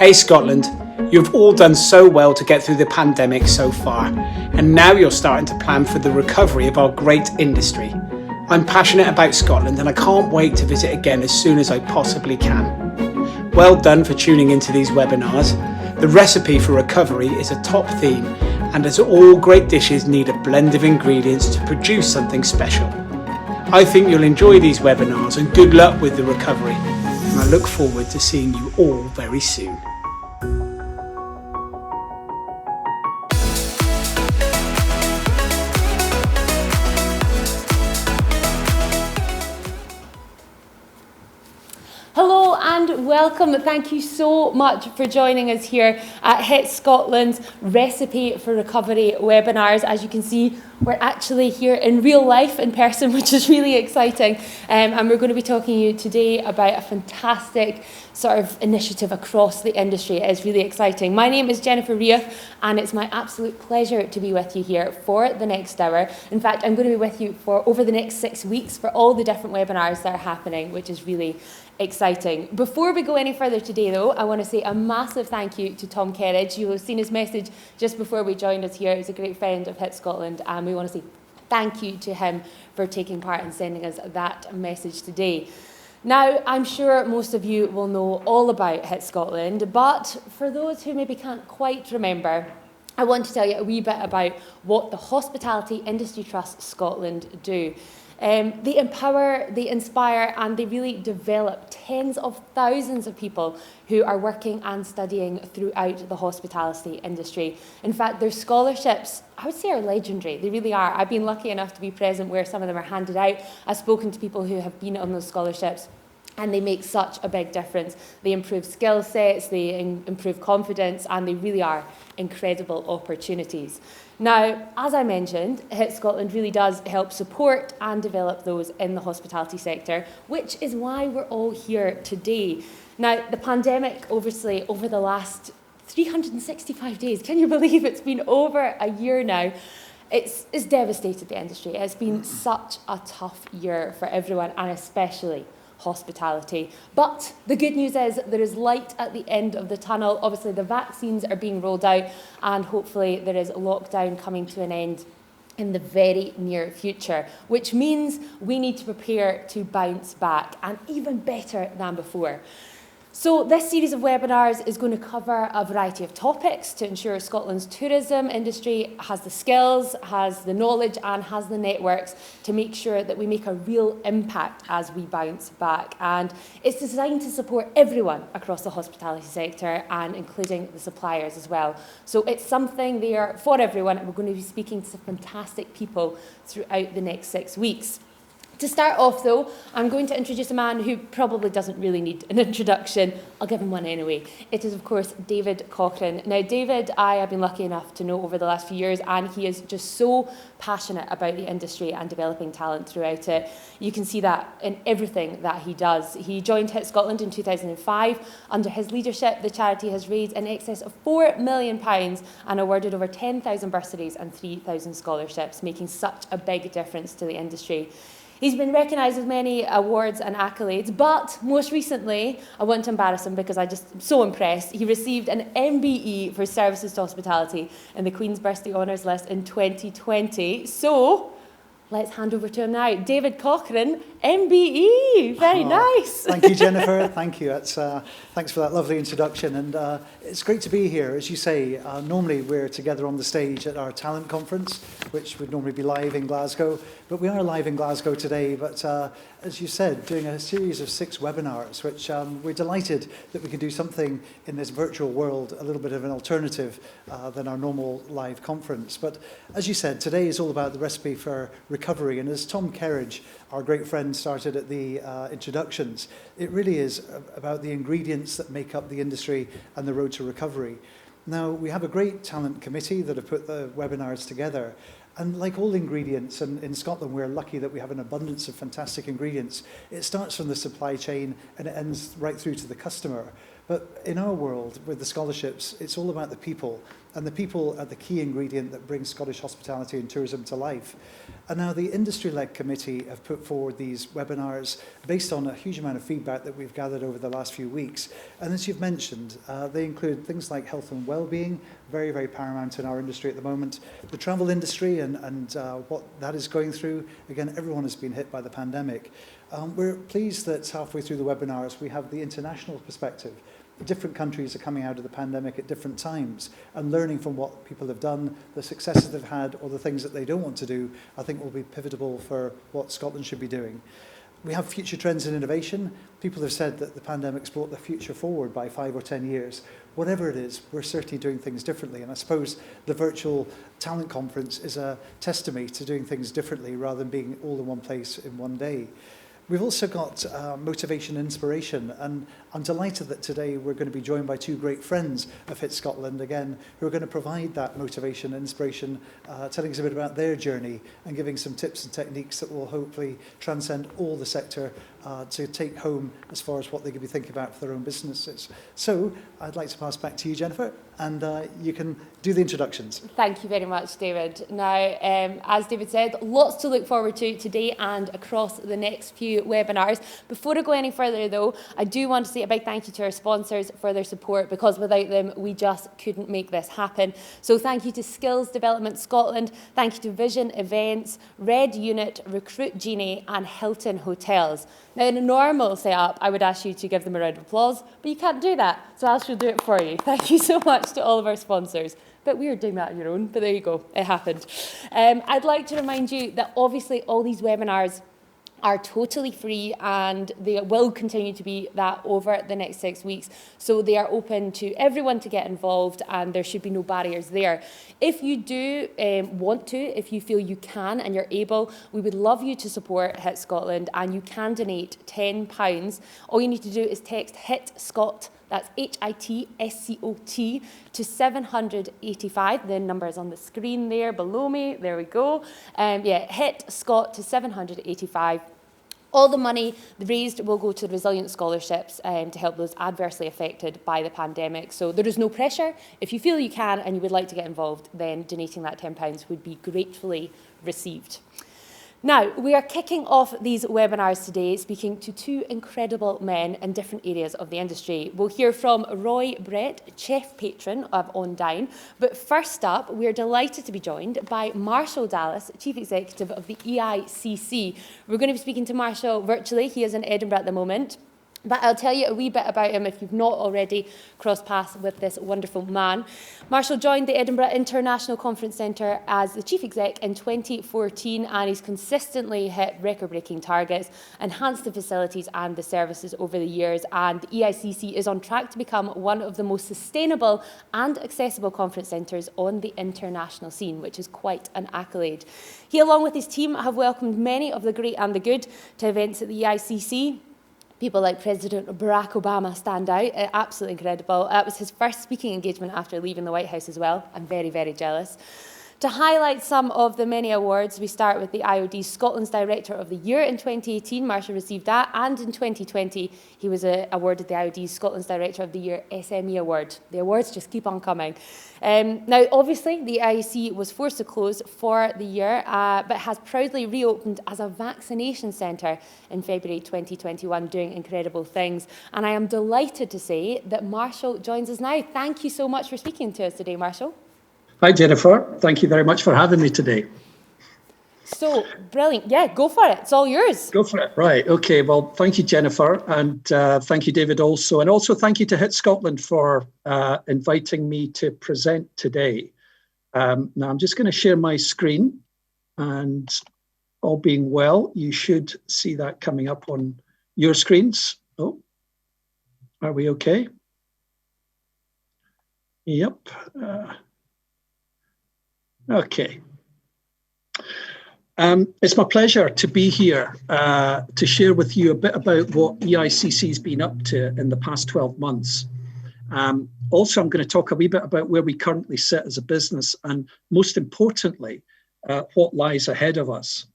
Hey Scotland, you've all done so well to get through the pandemic so far, and now you're starting to plan for the recovery of our great industry. I'm passionate about Scotland and I can't wait to visit again as soon as I possibly can. Well done for tuning into these webinars. The recipe for recovery is a top theme, and as all great dishes need a blend of ingredients to produce something special. I think you'll enjoy these webinars and good luck with the recovery, and I look forward to seeing you all very soon. Hello and welcome. Thank you so much for joining us here at HIT Scotland's Recipe for Recovery webinars. As you can see, we're actually here in real life, in person, which is really exciting. And we're going to be talking to you today about a fantastic sort of initiative across the industry. It is really exciting. My name is Jennifer Rea, and it's my absolute pleasure to be with you here for the next hour. In fact, I'm going to be with you for over the next 6 weeks for all the different webinars that are happening, which is really exciting. Before we go any further today, though, I want to say a massive thank you to Tom Kerridge. You will have seen his message just before we joined us here. He's a great friend of HIT Scotland, and we want to say thank you to him for taking part in sending us that message today. Now, I'm sure most of you will know all about HIT Scotland, but for those who maybe can't quite remember, I want to tell you a wee bit about what the Hospitality Industry Trust Scotland do. They empower, they inspire, and they really develop tens of thousands of people who are working and studying throughout the hospitality industry. In fact, their scholarships, I would say, are legendary. They really are. I've been lucky enough to be present where some of them are handed out. I've spoken to people who have been on those scholarships, and they make such a big difference. They improve skill sets, they improve confidence, and they really are incredible opportunities. Now, as I mentioned, HIT Scotland really does help support and develop those in the hospitality sector, which is why we're all here today. Now, the pandemic, obviously, over the last 365 days, can you believe it's been over a year now? It's devastated the industry. It's been such a tough year for everyone, and especially hospitality. But the good news is there is light at the end of the tunnel. Obviously, the vaccines are being rolled out, and hopefully there is lockdown coming to an end in the very near future, which means we need to prepare to bounce back, and even better than before. So this series of webinars is going to cover a variety of topics to ensure Scotland's tourism industry has the skills, has the knowledge, and has the networks to make sure that we make a real impact as we bounce back. And it's designed to support everyone across the hospitality sector, and including the suppliers as well. So it's something there for everyone, and we're going to be speaking to some fantastic people throughout the next 6 weeks. To start off, though, I'm going to introduce a man who probably doesn't really need an introduction. I'll give him one anyway. It is, of course, David Cochrane. Now, David, I have been lucky enough to know over the last few years, and he is just so passionate about the industry and developing talent throughout it. You can see that in everything that he does. He joined HIT Scotland in 2005. Under his leadership, the charity has raised in excess of £4 million and awarded over 10,000 bursaries and 3,000 scholarships, making such a big difference to the industry. He's been recognised with many awards and accolades, but most recently, I want to embarrass him because I just am so impressed. He received an MBE for services to hospitality in the Queen's Birthday Honours List in 2020. So let's hand over to him now. David Cochrane, MBE. Very nice. Thank you, Jennifer. Thank you. Thanks for that lovely introduction. And it's great to be here. As you say, normally we're together on the stage at our talent conference, which would normally be live in Glasgow. But we are live in Glasgow today. But as you said, doing a series of 6 webinars, which we're delighted that we can do something in this virtual world, a little bit of an alternative than our normal live conference. But as you said, today is all about the recipe for recovery. And as Tom Kerridge, our great friend, started at the introductions, it really is about the ingredients that make up the industry and the road to recovery. Now, we have a great talent committee that have put the webinars together. And like all ingredients, and in Scotland we're lucky that we have an abundance of fantastic ingredients. It starts from the supply chain and it ends right through to the customer. But in our world, with the scholarships, it's all about the people. and the people are the key ingredient that brings Scottish hospitality and tourism to life. And now the industry-led committee have put forward these webinars based on a huge amount of feedback that we've gathered over the last few weeks. And as you've mentioned, they include things like health and well-being, very, very paramount in our industry at the moment. The travel industry and what that is going through. Again, everyone has been hit by the pandemic. We're pleased that halfway through the webinars, we have the international perspective. Different countries are coming out of the pandemic at different times, and learning from what people have done, the successes they've had, or the things that they don't want to do, I think will be pivotal for what Scotland should be doing. We have future trends in innovation. People have said that the pandemic's brought the future forward by 5 or 10 years. Whatever it is, we're certainly doing things differently. And I suppose the virtual talent conference is a testimony to doing things differently rather than being all in one place in one day. We've also got motivation and inspiration, and I'm delighted that today we're going to be joined by two great friends of Hit Scotland, again, who are going to provide that motivation and inspiration, telling us a bit about their journey and giving some tips and techniques that will hopefully transcend all the sector to take home as far as what they could be thinking about for their own businesses. So I'd like to pass back to you, Jennifer, and you can do the introductions. Thank you very much, David. Now, as David said, lots to look forward to today and across the next few webinars. Before I go any further, though, I do want to say a big thank you to our sponsors for their support, because without them, we just couldn't make this happen. So thank you to Skills Development Scotland, thank you to Vision Events, Red Unit, Recruit Genie and Hilton Hotels. Now, in a normal setup, I would ask you to give them a round of applause, but you can't do that, so I shall do it for you. Thank you so much to all of our sponsors. Bit weird doing that on your own, but there you go, it happened. I'd like to remind you that obviously all these webinars are totally free, and they will continue to be that over the next 6 weeks. So they are open to everyone to get involved, and there should be no barriers there. If you do want to, if you feel you can and you're able, we would love you to support Hit Scotland, and you can donate £10. All you need to do is text HIT SCOT, that's HITSCOT, to 785. The number is on the screen there below me. There we go. Yeah, HIT SCOT to 785. All the money raised will go to Resilient Scholarships to help those adversely affected by the pandemic. So there is no pressure. If you feel you can and you would like to get involved, then donating that £10 would be gratefully received. Now, we are kicking off these webinars today speaking to two incredible men in different areas of the industry. We'll hear from Roy Brett, Chef Patron of Ondine. But first up, we're delighted to be joined by Marshall Dallas, Chief Executive of the EICC. We're going to be speaking to Marshall virtually. He is in Edinburgh at the moment. But I'll tell you a wee bit about him if you've not already crossed paths with this wonderful man. Marshall joined the Edinburgh International Conference Centre as the Chief Exec in 2014, and he's consistently hit record-breaking targets, enhanced the facilities and the services over the years, and the EICC is on track to become one of the most sustainable and accessible conference centres on the international scene, which is quite an accolade. He, along with his team, have welcomed many of the great and the good to events at the EICC. People like President Barack Obama stand out. Absolutely incredible. That was his first speaking engagement after leaving the White House as well. I'm very, very jealous. To highlight some of the many awards, we start with the IOD Scotland's Director of the Year in 2018. Marshall received that, and in 2020 he was awarded the IOD Scotland's Director of the Year SME Award. The awards just keep on coming. Now, obviously, the IEC was forced to close for the year, but has proudly reopened as a vaccination centre in February 2021, doing incredible things. And I am delighted to say that Marshall joins us now. Thank you so much for speaking to us today, Marshall. Hi, Jennifer. Thank you very much for having me today. So, brilliant. Yeah, go for it. It's all yours. Go for it. Right. Okay. Well, thank you, Jennifer. And thank you, David, also. And also thank you to Hit Scotland for inviting me to present today. Now, I'm just going to share my screen. And all being well, you should see that coming up on your screens. Oh, are we okay? Yep. Okay. It's my pleasure to be here to share with you a bit about what EICC has been up to in the past 12 months. Also, I'm going to talk a wee bit about where we currently sit as a business and, most importantly, what lies ahead of us.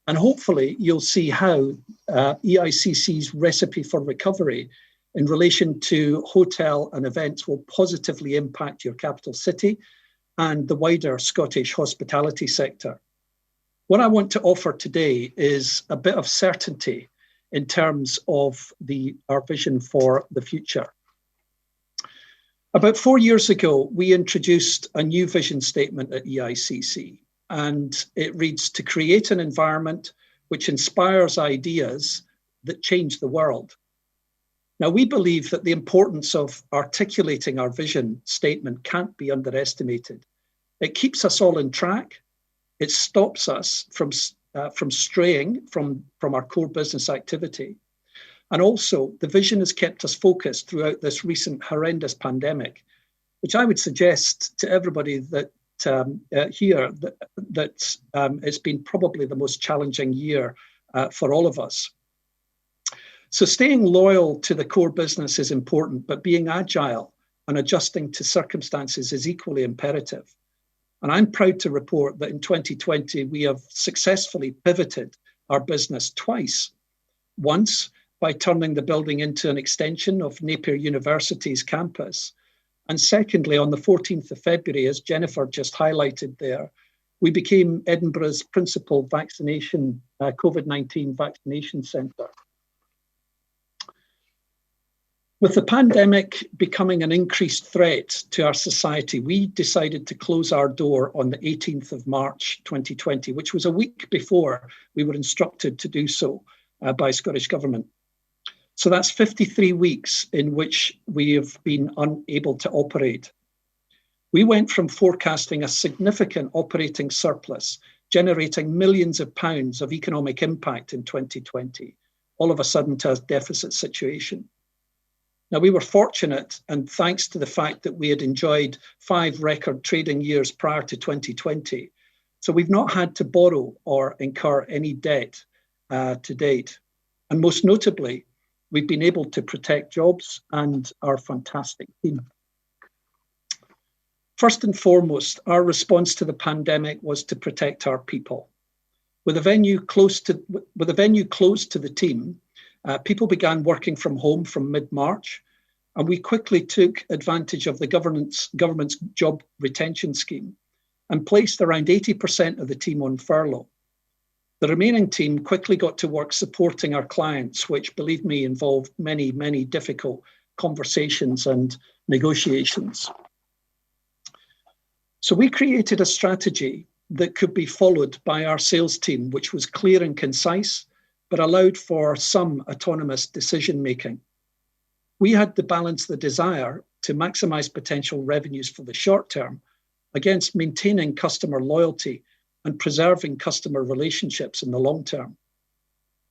And hopefully, you'll see how EICC's recipe for recovery in relation to hotel and events will positively impact your capital city and the wider Scottish hospitality sector. What I want to offer today is a bit of certainty in terms of our vision for the future. About 4 years ago, we introduced a new vision statement at EICC, and it reads, to create an environment which inspires ideas that change the world. Now, we believe that the importance of articulating our vision statement can't be underestimated. It keeps us all on track. It stops us from straying from our core business activity. And also, the vision has kept us focused throughout this recent horrendous pandemic, which I would suggest to everybody that here that it's been probably the most challenging year for all of us. So staying loyal to the core business is important, but being agile and adjusting to circumstances is equally imperative. And I'm proud to report that in 2020, we have successfully pivoted our business twice. Once by turning the building into an extension of Napier University's campus. And secondly, on the 14th of February, as Jennifer just highlighted there, we became Edinburgh's principal vaccination, COVID-19 vaccination centre. With the pandemic becoming an increased threat to our society, we decided to close our door on the 18th of March 2020, which was a week before we were instructed to do so by Scottish Government. So that's 53 weeks in which we have been unable to operate. We went from forecasting a significant operating surplus, generating millions of pounds of economic impact in 2020, all of a sudden to a deficit situation. Now, we were fortunate, and thanks to the fact that we had enjoyed 5 record trading years prior to 2020, so we've not had to borrow or incur any debt to date. And most notably, we've been able to protect jobs and our fantastic team. First and foremost, our response to the pandemic was to protect our people. With a venue closed to the team, people began working from home from mid-March, and we quickly took advantage of the government's job retention scheme and placed around 80% of the team on furlough. The remaining team quickly got to work supporting our clients, which, believe me, involved many, many difficult conversations and negotiations. So we created a strategy that could be followed by our sales team, which was clear and concise, but allowed for some autonomous decision-making. We had to balance the desire to maximize potential revenues for the short term against maintaining customer loyalty and preserving customer relationships in the long term.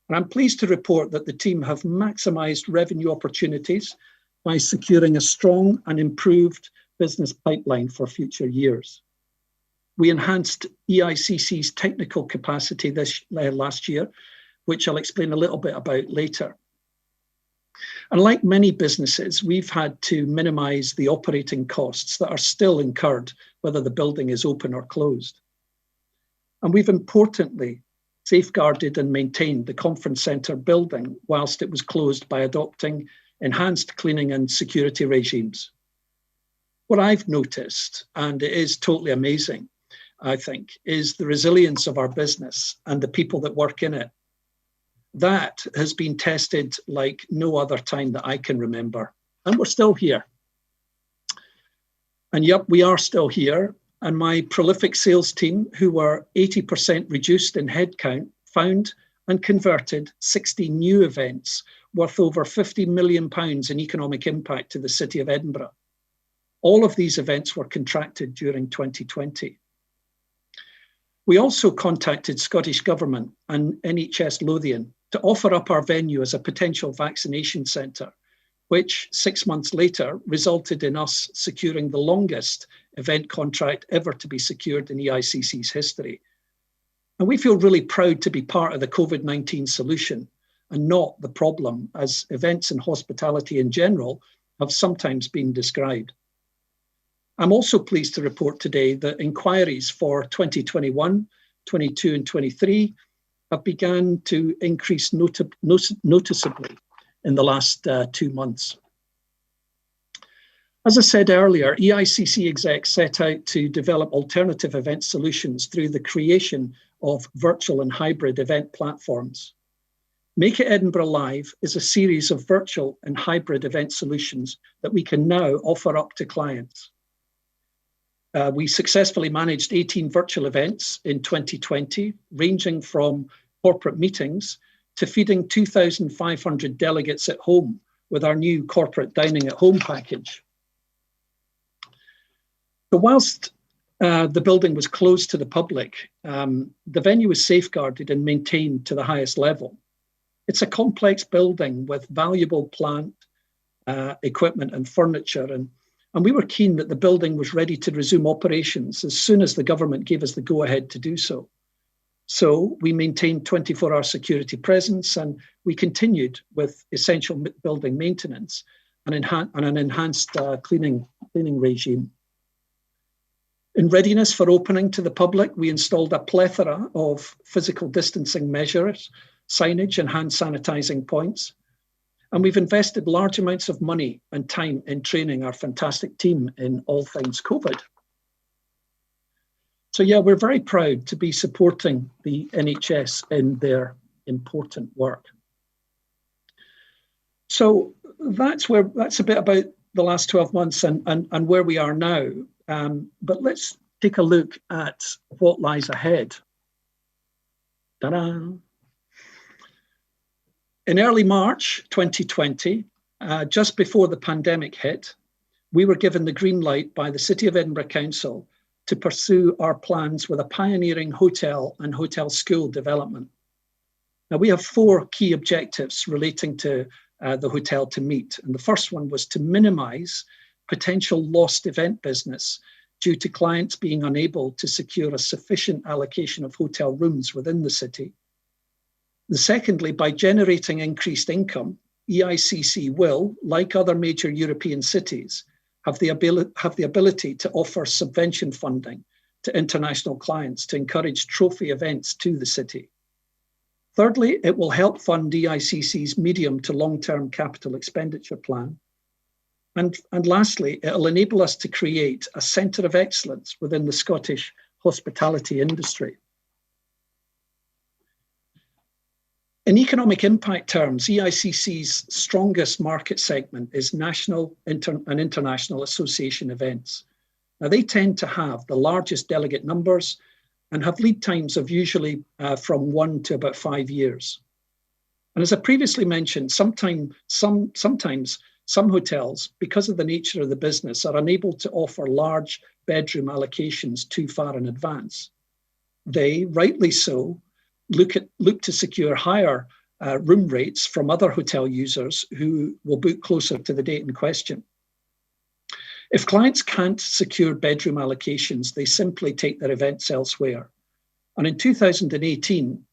And I'm pleased to report that the team have maximized revenue opportunities by securing a strong and improved business pipeline for future years. We enhanced EICC's technical capacity last year, which I'll explain a little bit about later. And like many businesses, we've had to minimize the operating costs that are still incurred, whether the building is open or closed. And we've importantly safeguarded and maintained the conference centre building whilst it was closed by adopting enhanced cleaning and security regimes. What I've noticed, and it is totally amazing, I think, is the resilience of our business and the people that work in it. That has been tested like no other time that I can remember. And we're still here. And yep, we are still here. And my prolific sales team, who were 80% reduced in headcount, found and converted 60 new events worth over £50 million in economic impact to the City of Edinburgh. All of these events were contracted during 2020. We also contacted Scottish Government and NHS Lothian to offer up our venue as a potential vaccination centre, which 6 months later resulted in us securing the longest event contract ever to be secured in EICC's history. And we feel really proud to be part of the COVID-19 solution and not the problem, as events and hospitality in general have sometimes been described. I'm also pleased to report today that inquiries for 2021, 22 and 23 have begun to increase noticeably in the last 2 months. As I said earlier, EICC execs set out to develop alternative event solutions through the creation of virtual and hybrid event platforms. Make It Edinburgh Live is a series of virtual and hybrid event solutions that we can now offer up to clients. We successfully managed 18 virtual events in 2020, ranging from corporate meetings to feeding 2,500 delegates at home with our new corporate dining at home package. So whilst the building was closed to the public, the venue was safeguarded and maintained to the highest level. It's a complex building with valuable plant, equipment and furniture, and we were keen that the building was ready to resume operations as soon as the government gave us the go-ahead to do so. So we maintained 24-hour security presence, and we continued with essential building maintenance and an enhanced cleaning regime. In readiness for opening to the public, we installed a plethora of physical distancing measures, signage and hand sanitizing points. And we've invested large amounts of money and time in training our fantastic team in all things COVID. So yeah, we're very proud to be supporting the NHS in their important work. So that's a bit about the last 12 months and where we are now. But let's take a look at what lies ahead. Ta-da! In early March 2020, just before the pandemic hit, we were given the green light by the City of Edinburgh Council to pursue our plans with a pioneering hotel and hotel school development. Now, we have 4 key objectives relating to the hotel to meet. And the first one was to minimise potential lost event business due to clients being unable to secure a sufficient allocation of hotel rooms within the city. And secondly, by generating increased income, EICC will, like other major European cities, have the ability to offer subvention funding to international clients to encourage trophy events to the city. Thirdly, it will help fund EICC's medium to long-term capital expenditure plan. And lastly, it will enable us to create a centre of excellence within the Scottish hospitality industry. In economic impact terms, EICC's strongest market segment is national and international association events. Now, they tend to have the largest delegate numbers and have lead times of usually from 1 to about 5 years. And as I previously mentioned, sometimes some hotels, because of the nature of the business, are unable to offer large bedroom allocations too far in advance. They, rightly so, look to secure higher room rates from other hotel users who will book closer to the date in question. If clients can't secure bedroom allocations, they simply take their events elsewhere. And in 2018,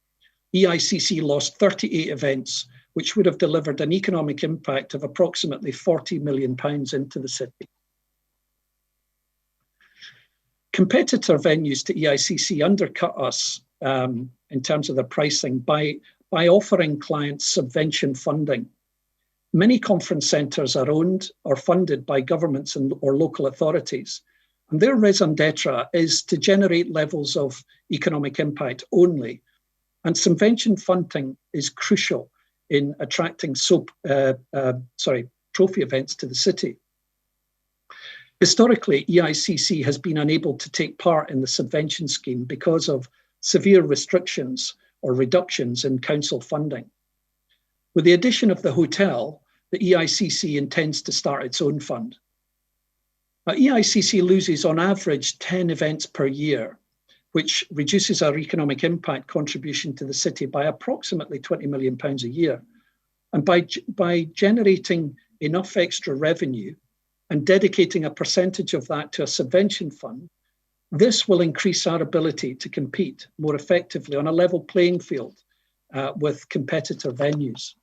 EICC lost 38 events, which would have delivered an economic impact of approximately £40 million into the city. Competitor venues to EICC undercut us in terms of their pricing by offering clients subvention funding. Many conference centres are owned or funded by governments or local authorities, and their raison d'etre is to generate levels of economic impact only. And subvention funding is crucial in attracting trophy events to the city. Historically, EICC has been unable to take part in the subvention scheme because of severe restrictions or reductions in council funding. With the addition of the hotel, the EICC intends to start its own fund. Now, EICC loses on average 10 events per year, which reduces our economic impact contribution to the city by approximately £20 million a year. And by generating enough extra revenue and dedicating a percentage of that to a subvention fund, this will increase our ability to compete more effectively on a level playing field with competitor venues.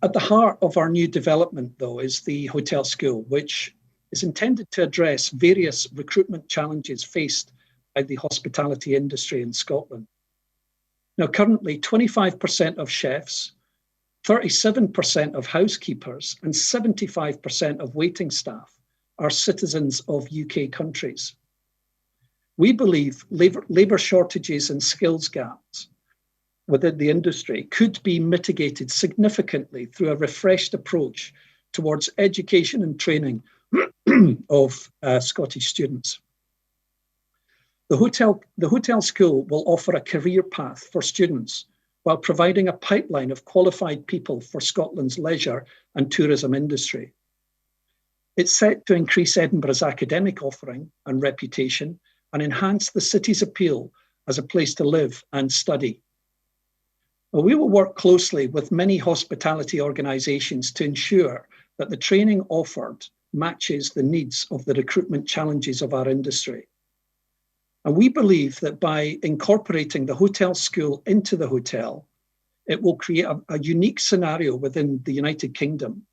At the heart of our new development, though, is the hotel school, which is intended to address various recruitment challenges faced by the hospitality industry in Scotland. Now, currently 25% of chefs, 37% of housekeepers and 75% of waiting staff are citizens of UK countries. We believe labour shortages and skills gaps within the industry could be mitigated significantly through a refreshed approach towards education and training of Scottish students. The hotel school will offer a career path for students while providing a pipeline of qualified people for Scotland's leisure and tourism industry. It's set to increase Edinburgh's academic offering and reputation and enhance the city's appeal as a place to live and study. Well, we will work closely with many hospitality organisations to ensure that the training offered matches the needs of the recruitment challenges of our industry. And we believe that by incorporating the hotel school into the hotel, it will create a unique scenario within the United Kingdom,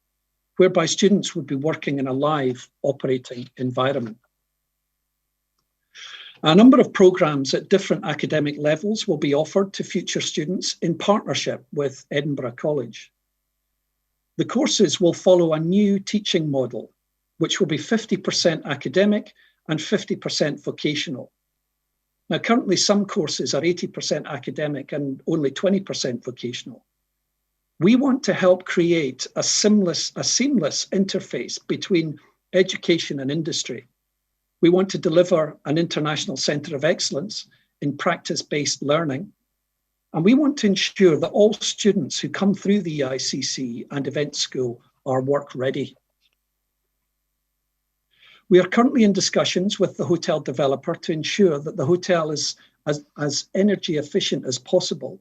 whereby students would be working in a live operating environment. A number of programmes at different academic levels will be offered to future students in partnership with Edinburgh College. The courses will follow a new teaching model, which will be 50% academic and 50% vocational. Now, currently some courses are 80% academic and only 20% vocational. We want to help create a seamless interface between education and industry. We want to deliver an international centre of excellence in practice-based learning. And we want to ensure that all students who come through the EICC and event school are work ready. We are currently in discussions with the hotel developer to ensure that the hotel is as energy efficient as possible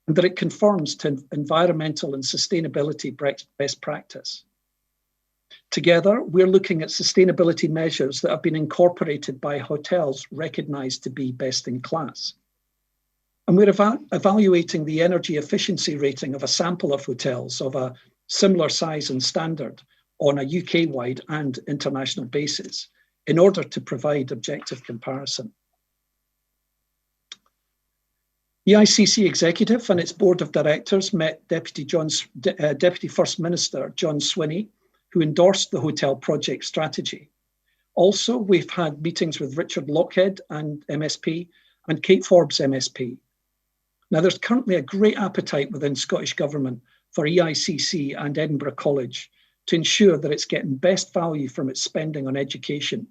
and that it conforms to environmental and sustainability best practice. Together, we're looking at sustainability measures that have been incorporated by hotels recognised to be best in class. And we're evaluating the energy efficiency rating of a sample of hotels of a similar size and standard on a UK-wide and international basis in order to provide objective comparison. The EICC Executive and its Board of Directors met Deputy First Minister John Swinney, who endorsed the hotel project strategy. Also, we've had meetings with Richard Lockhead and MSP and Kate Forbes MSP. Now, there's currently a great appetite within Scottish Government for EICC and Edinburgh College to ensure that it's getting best value from its spending on education.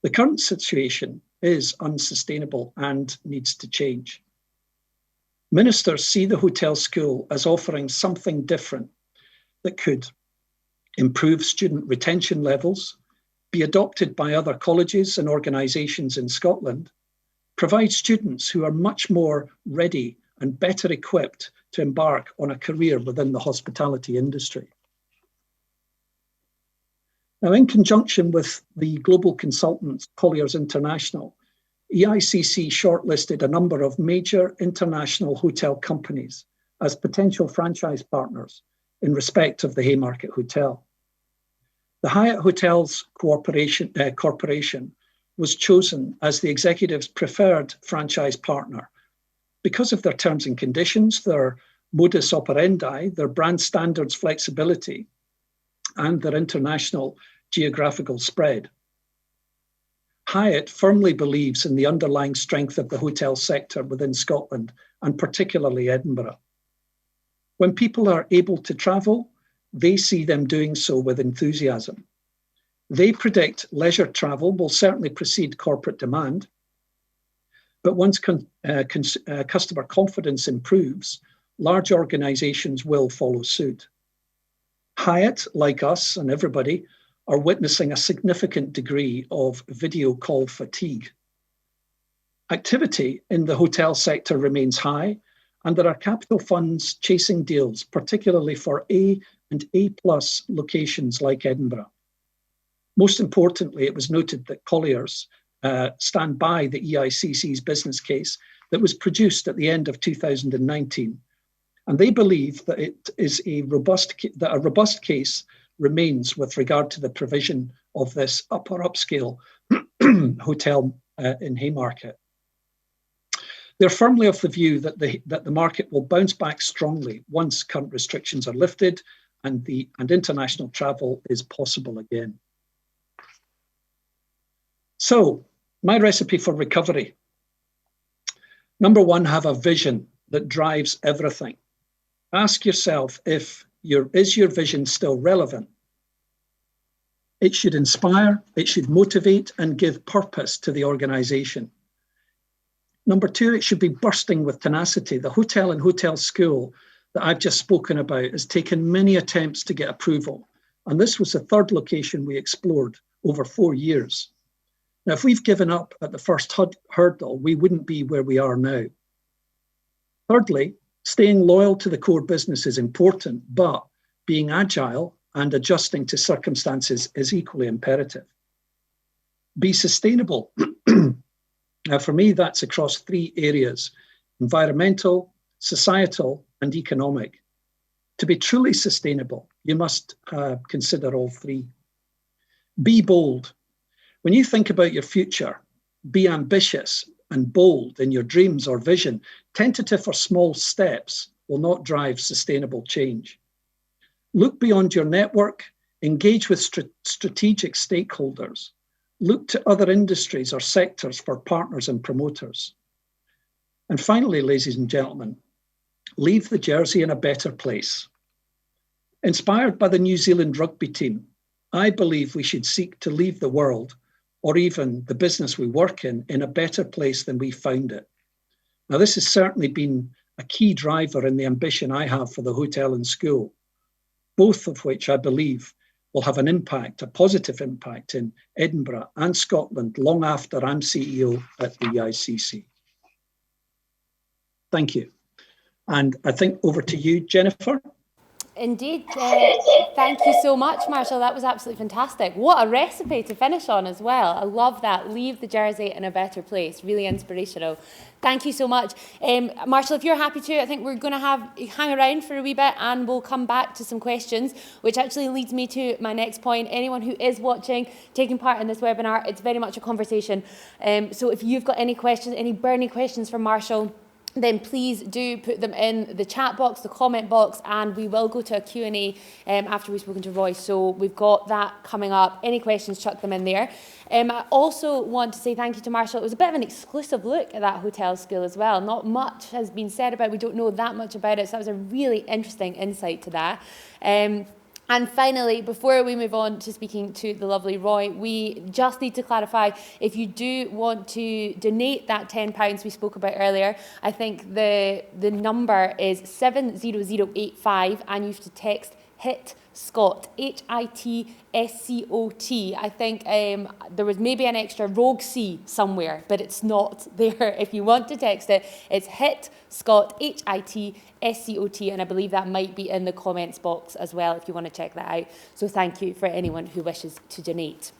The current situation is unsustainable and needs to change. Ministers see the hotel school as offering something different that could improve student retention levels, be adopted by other colleges and organisations in Scotland, provide students who are much more ready and better equipped to embark on a career within the hospitality industry. Now, in conjunction with the global consultants Colliers International, EICC shortlisted a number of major international hotel companies as potential franchise partners in respect of the Haymarket Hotel. The Hyatt Hotels Corporation was chosen as the executive's preferred franchise partner because of their terms and conditions, their modus operandi, their brand standards flexibility, and their international geographical spread. Hyatt firmly believes in the underlying strength of the hotel sector within Scotland, and particularly Edinburgh. When people are able to travel, they see them doing so with enthusiasm. They predict leisure travel will certainly precede corporate demand, but once customer confidence improves, large organisations will follow suit. Hyatt, like us and everybody, are witnessing a significant degree of video call fatigue. Activity in the hotel sector remains high, and there are capital funds chasing deals, particularly for A and A+ locations like Edinburgh. Most importantly, it was noted that Colliers stand by the EICC's business case that was produced at the end of 2019, and they believe that it is a robust case remains with regard to the provision of this upper upscale hotel in Haymarket. They're firmly of the view that the market will bounce back strongly once current restrictions are lifted and international travel is possible again. So, my recipe for recovery. Number one, have a vision that drives everything. Ask yourself is your vision still relevant? It should inspire, it should motivate and give purpose to the organisation. Number two, it should be bursting with tenacity. The hotel and hotel school that I've just spoken about has taken many attempts to get approval. And this was the third location we explored over 4 years. Now, if we've given up at the first hurdle, we wouldn't be where we are now. Thirdly, staying loyal to the core business is important, but being agile and adjusting to circumstances is equally imperative. Be sustainable. Now, for me, that's across 3 areas: environmental, societal, and economic. To be truly sustainable, you must consider all 3. Be bold. When you think about your future, be ambitious and bold in your dreams or vision. Tentative or small steps will not drive sustainable change. Look beyond your network, engage with strategic stakeholders. Look to other industries or sectors for partners and promoters. And finally, ladies and gentlemen, leave the Jersey in a better place. Inspired by the New Zealand rugby team, I believe we should seek to leave the world, or even the business we work in a better place than we found it. Now, this has certainly been a key driver in the ambition I have for the hotel and school, both of which I believe will have an impact, a positive impact in Edinburgh and Scotland long after I'm CEO at the EICC. Thank you. And I think over to you, Jennifer. Indeed. Thank you so much, Marshall. That was absolutely fantastic. What a recipe to finish on as well. I love that. Leave the Jersey in a better place. Really inspirational. Thank you so much. Marshall, if you're happy to, I think we're going to hang around for a wee bit and we'll come back to some questions, which actually leads me to my next point. Anyone who is watching, taking part in this webinar, it's very much a conversation. So if you've got any questions, any burning questions for Marshall, then please do put them in the chat box, the comment box, and we will go to a Q&A after we've spoken to Roy. So we've got that coming up. Any questions, chuck them in there. I also want to say thank you to Marshall. It was a bit of an exclusive look at that hotel school as well. Not much has been said about it. We don't know that much about it. So that was a really interesting insight to that. And finally, before we move on to speaking to the lovely Roy, we just need to clarify, if you do want to donate that £10 we spoke about earlier, I think the number is 70085 and you have to text HIT Scott, HITSCOT. I think there was maybe an extra rogue C somewhere, but it's not there. If you want to text it, it's HIT Scott, HITSCOT, and I believe that might be in the comments box as well if you want to check that out. So thank you for anyone who wishes to donate.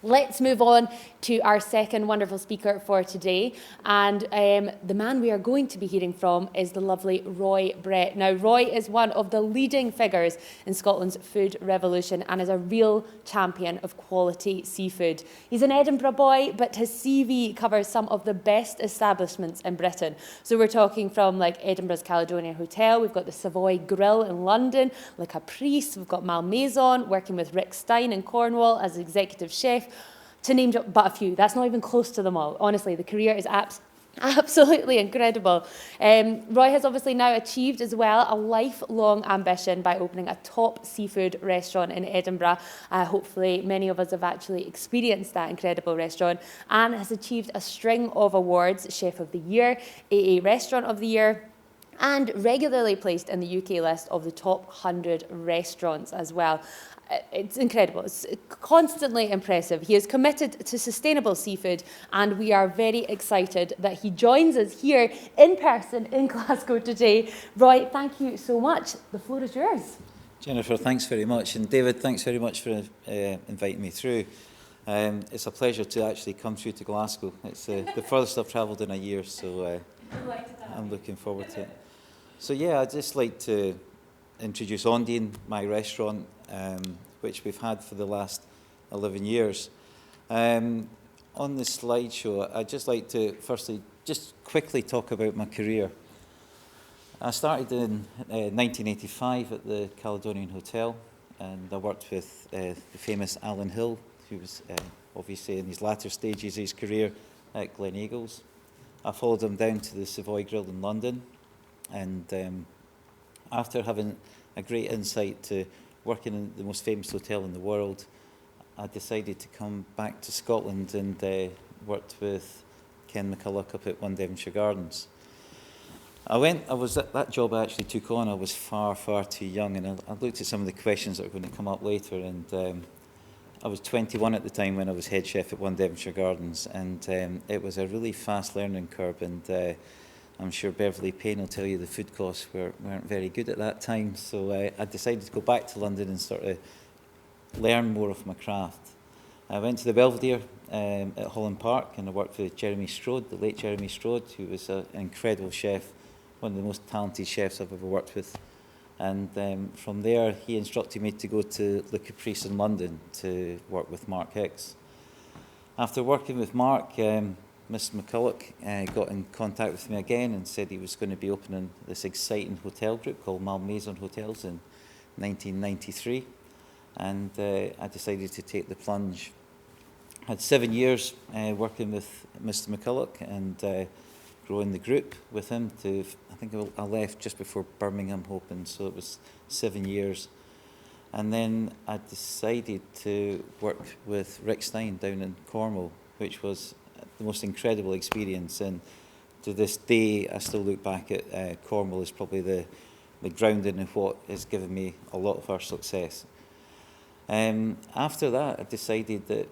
Let's move on to our second wonderful speaker for today. And the man we are going to be hearing from is the lovely Roy Brett. Now, Roy is one of the leading figures in Scotland's food revolution and is a real champion of quality seafood. He's an Edinburgh boy, but his CV covers some of the best establishments in Britain. So we're talking from like Edinburgh's Caledonian Hotel, we've got the Savoy Grill in London, Le Caprice, we've got Malmaison, working with Rick Stein in Cornwall as executive chef, to name but a few. That's not even close to them all. Honestly, the career is absolutely incredible. Roy has obviously now achieved as well a lifelong ambition by opening a top seafood restaurant in Edinburgh. Hopefully many of us have actually experienced that incredible restaurant, and has achieved a string of awards: Chef of the Year, AA Restaurant of the Year, and regularly placed in the UK list of the top 100 restaurants as well. It's incredible. It's constantly impressive. He is committed to sustainable seafood, and we are very excited that he joins us here in person in Glasgow today. Roy, thank you so much. The floor is yours. Jennifer, thanks very much. And David, thanks very much for inviting me through. It's a pleasure to actually come through to Glasgow. It's the furthest I've travelled in a year, so I'm looking forward to it. So yeah, I'd just like to introduce Ondine, my restaurant, which we've had for the last 11 years. On the slideshow, I'd just like to firstly just quickly talk about my career. I started in 1985 at the Caledonian Hotel, and I worked with the famous Alan Hill, who was obviously in his latter stages of his career at Glen Eagles. I followed him down to the Savoy Grill in London, and after having a great insight to working in the most famous hotel in the world, I decided to come back to Scotland and worked with Ken McCulloch up at One Devonshire Gardens. That job I actually took on, I was far, far too young, and I looked at some of the questions that are going to come up later, and I was 21 at the time when I was head chef at One Devonshire Gardens, and it was a really fast learning curve, and I'm sure Beverly Payne will tell you the food costs weren't very good at that time, so I decided to go back to London and sort of learn more of my craft. I went to the Belvedere at Holland Park, and I worked with Jeremy Strode, the late Jeremy Strode, who was an incredible chef, one of the most talented chefs I've ever worked with. And from there, he instructed me to go to Le Caprice in London to work with Mark Hicks. After working with Mark, Mr. McCulloch got in contact with me again and said he was going to be opening this exciting hotel group called Malmaison Hotels in 1993. And I decided to take the plunge. I had 7 years working with Mr. McCulloch and growing the group with him to, I think I left just before Birmingham opened, so it was 7 years. And then I decided to work with Rick Stein down in Cornwall, which was the most incredible experience. And to this day, I still look back at Cornwall as probably the grounding of what has given me a lot of our success. After that, I decided that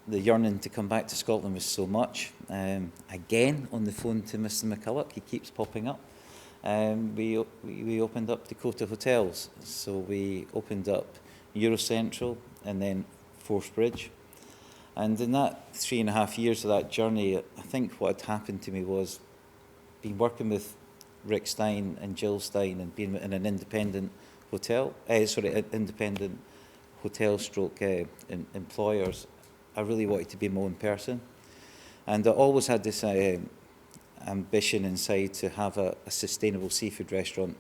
the yearning to come back to Scotland was so much. Again, on the phone to Mr. McCulloch, he keeps popping up. We opened up Dakota Hotels. So we opened up Eurocentral and then Forth Bridge. And in that 3.5 years of that journey, I think what had happened to me was being working with Rick Stein and Jill Stein and being in an independent hotel, independent hotel stroke employers. I really wanted to be my own person. And I always had this ambition inside to have a sustainable seafood restaurant.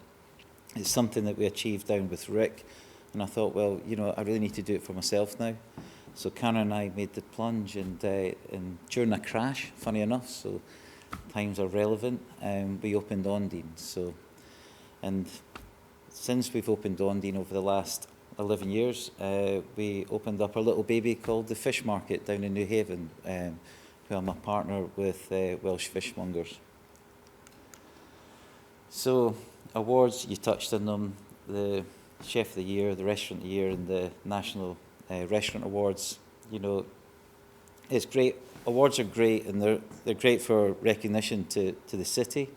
It's something that we achieved down with Rick. And I thought, well, you know, I really need to do it for myself now. So Karen and I made the plunge, and during a crash, funny enough, so times are relevant, we opened Ondine. And since we've opened Ondine over the last 11 years, we opened up our little baby called the Fish Market down in New Haven, who I'm a partner with Welsh Fishmongers. So awards, you touched on them, the Chef of the Year, the Restaurant of the Year, and the National Restaurant Awards. You know, it's great. Awards are great, and they're great for recognition to the city.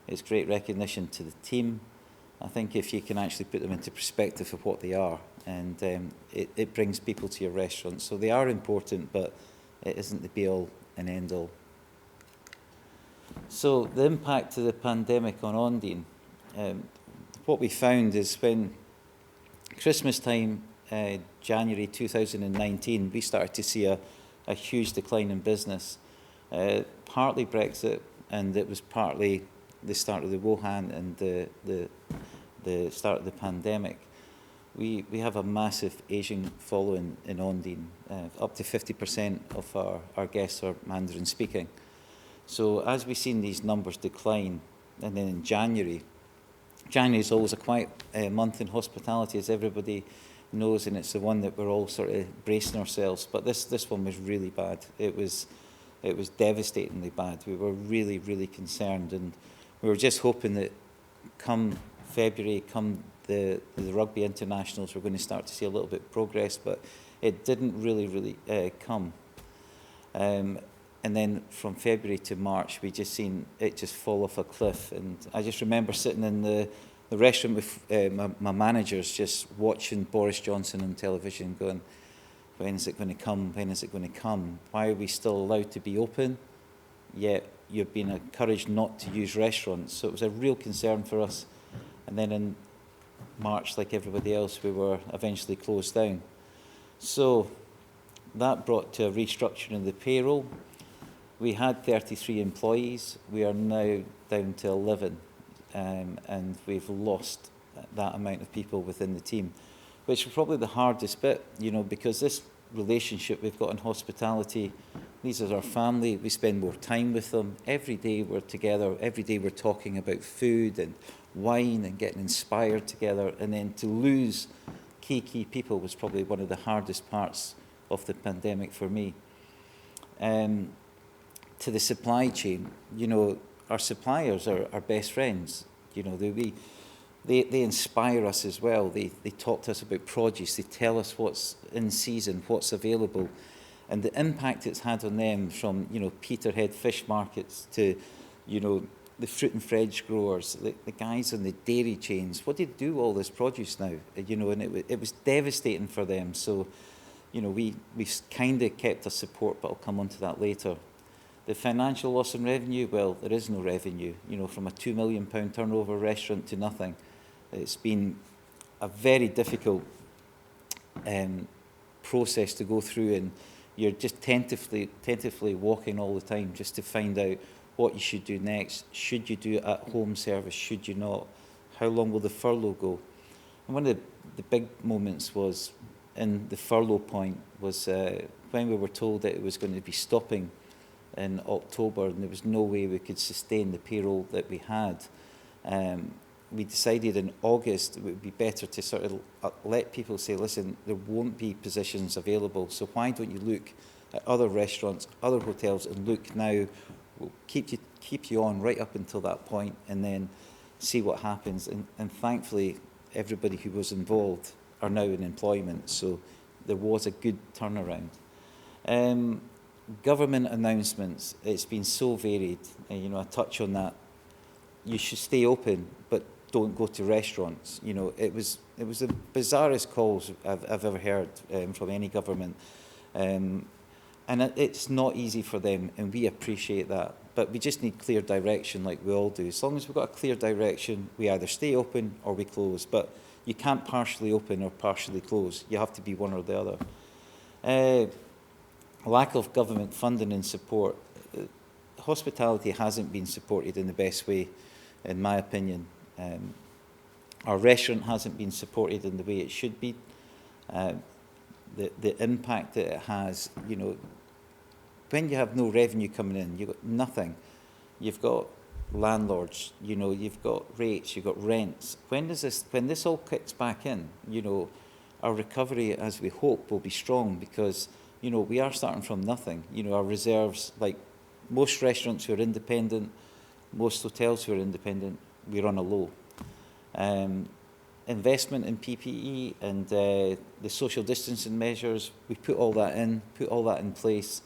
It's great recognition to the team. I think if you can actually put them into perspective of what they are, and it brings people to your restaurant. So they are important, but it isn't the be-all and end-all. So the impact of the pandemic on Ondine, what we found is when Christmas time, January 2019, we started to see a huge decline in business. Partly Brexit, and it was partly the start of the Wuhan and the start of the pandemic. We have a massive Asian following in Ondine. Up to 50% of our guests are Mandarin speaking. So as we've seen these numbers decline, and then in January is always a quiet month in hospitality, as everybody knows, and it's the one that we're all sort of bracing ourselves. But this one was really bad. It was devastatingly bad. We were really, really concerned, and we were just hoping that come February, come the rugby internationals, we're going to start to see a little bit of progress, but it didn't really come. And then from February to March, we just seen it just fall off a cliff. And I just remember sitting in the restaurant with my managers, just watching Boris Johnson on television, going, when is it going to come? When is it going to come? Why are we still allowed to be open, yet you've been encouraged not to use restaurants? So it was a real concern for us. And then in March, like everybody else, we were eventually closed down. So that brought to a restructuring of the payroll. We had 33 employees. We are now down to 11, and we've lost that amount of people within the team, which is probably the hardest bit, you know, because this relationship we've got in hospitality, these are our family. We spend more time with them. Every day we're together. Every day we're talking about food and wine and getting inspired together. And then to lose key people was probably one of the hardest parts of the pandemic for me. To the supply chain, you know, our suppliers are our best friends. You know, they inspire us as well. They talk to us about produce. They tell us what's in season, what's available, and the impact it's had on them, from, you know, Peterhead fish markets to, you know, the fruit and veg growers, the guys on the dairy chains. What do they do with all this produce now? You know, and it was devastating for them. So, you know, we've kind of kept a support, but I'll come on to that later. The financial loss in revenue, well, there is no revenue. You know, from a £2 million turnover restaurant to nothing. It's been a very difficult process to go through, and you're just tentatively walking all the time just to find out what you should do next. Should you do at-home service? Should you not? How long will the furlough go? And one of the big moments was, in the furlough point, was when we were told that it was going to be stopping in October, and there was no way we could sustain the payroll that we had. We decided in August it would be better to sort of let people say, listen, there won't be positions available, so why don't you look at other restaurants, other hotels, and look now. We'll keep you on right up until that point, and then see what happens. And thankfully, everybody who was involved are now in employment, so there was a good turnaround. Government announcements, it's been so varied, and, you know, I touch on that. You should stay open, but don't go to restaurants. You know, it was the bizarrest calls I've ever heard from any government. And it's not easy for them, and we appreciate that. But we just need clear direction, like we all do. As long as we've got a clear direction, we either stay open or we close. But you can't partially open or partially close. You have to be one or the other. Lack of government funding and support. Hospitality hasn't been supported in the best way, in my opinion. Our restaurant hasn't been supported in the way it should be. The impact that it has, you know, when you have no revenue coming in, you've got nothing. You've got landlords, you know, you've got rates, you've got rents. When this all kicks back in, you know, our recovery, as we hope, will be strong, because, you know, we are starting from nothing. You know, our reserves, like most restaurants who are independent, most hotels who are independent, we're on a low. Investment in PPE and the social distancing measures, we put all that in place.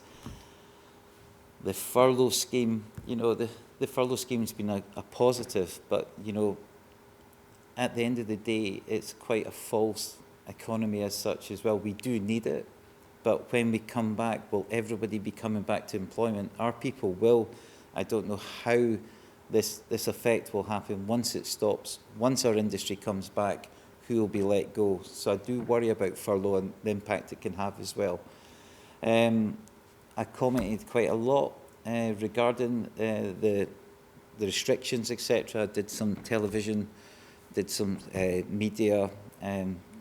The furlough scheme, you know, the furlough scheme has been a positive, but, you know, at the end of the day, it's quite a false economy as such as well. We do need it, but when we come back, will everybody be coming back to employment? Our people will. I don't know how this effect will happen once it stops. Once our industry comes back, who will be let go? So I do worry about furlough and the impact it can have as well. I commented quite a lot regarding the restrictions, etc. Did some television, did some media.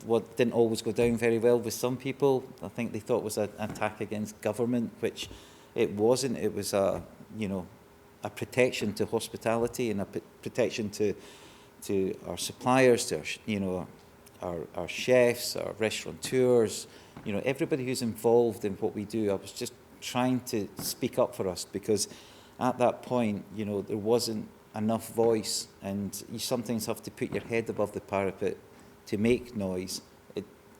What didn't always go down very well with some people. I think they thought it was an attack against government, which it wasn't. It was a protection to hospitality and a protection to our suppliers, to our chefs, our restaurateurs, you know, everybody who's involved in what we do. I was just trying to speak up for us, because at that point, you know, there wasn't enough voice, and you sometimes have to put your head above the parapet to make noise.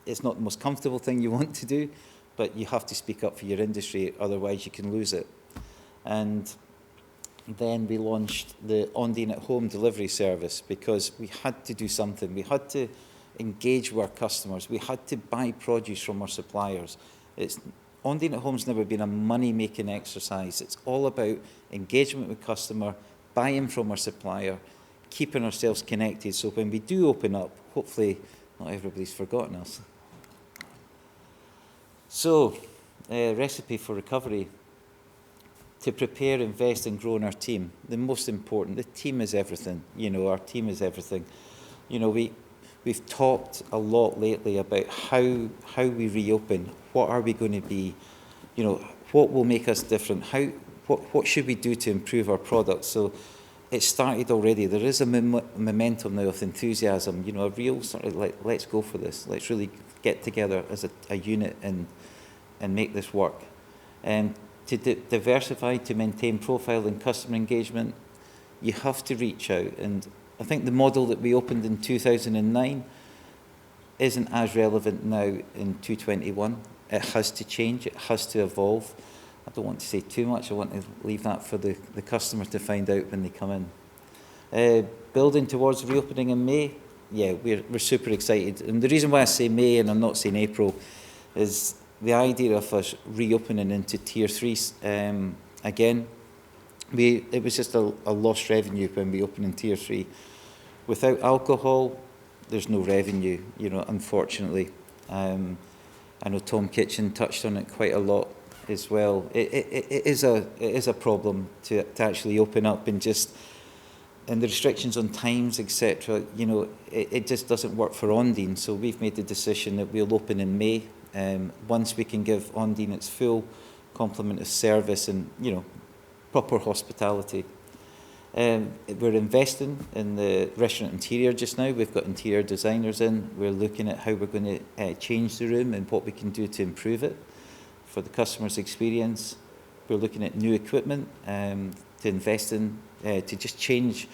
It's not the most comfortable thing you want to do, but you have to speak up for your industry, otherwise you can lose it. And then we launched the Ondine at home delivery service, because we had to do something. We had to engage with our customers. We had to buy produce from our suppliers. Ondine at home's never been a money-making exercise. It's all about engagement with customer, buying from our supplier, keeping ourselves connected, so when we do open up, hopefully not everybody's forgotten us. So, recipe for recovery. to prepare, invest and grow in our team. The most important, the team is everything. You know, our team is everything. You know, we've talked a lot lately about how we reopen. What are we going to be? You know, what will make us different? What should we do to improve our product? So it started already. There is a momentum now of enthusiasm. You know, a real sort of like, let's go for this. Let's really get together as a unit and make this work. To diversify, to maintain profile and customer engagement, you have to reach out. And I think the model that we opened in 2009 isn't as relevant now in 2021. It has to change, it has to evolve. I don't want to say too much, I want to leave that for the customer to find out when they come in. Building towards reopening in May, yeah, we're super excited. And the reason why I say May and I'm not saying April is the idea of us reopening into Tier 3 again. It was just a lost revenue when we opened in Tier 3. Without alcohol, there's no revenue, you know, unfortunately. I know Tom Kitchen touched on it quite a lot as well. It is a problem to actually open up and the restrictions on times, etc. You know, it just doesn't work for Ondine. So we've made the decision that we'll open in May. Once we can give Ondine its full complement of service and, you know, proper hospitality. We're investing in the restaurant interior just now. We've got interior designers in. We're looking at how we're going to change the room and what we can do to improve it for the customer's experience. We're looking at new equipment to invest in, to just change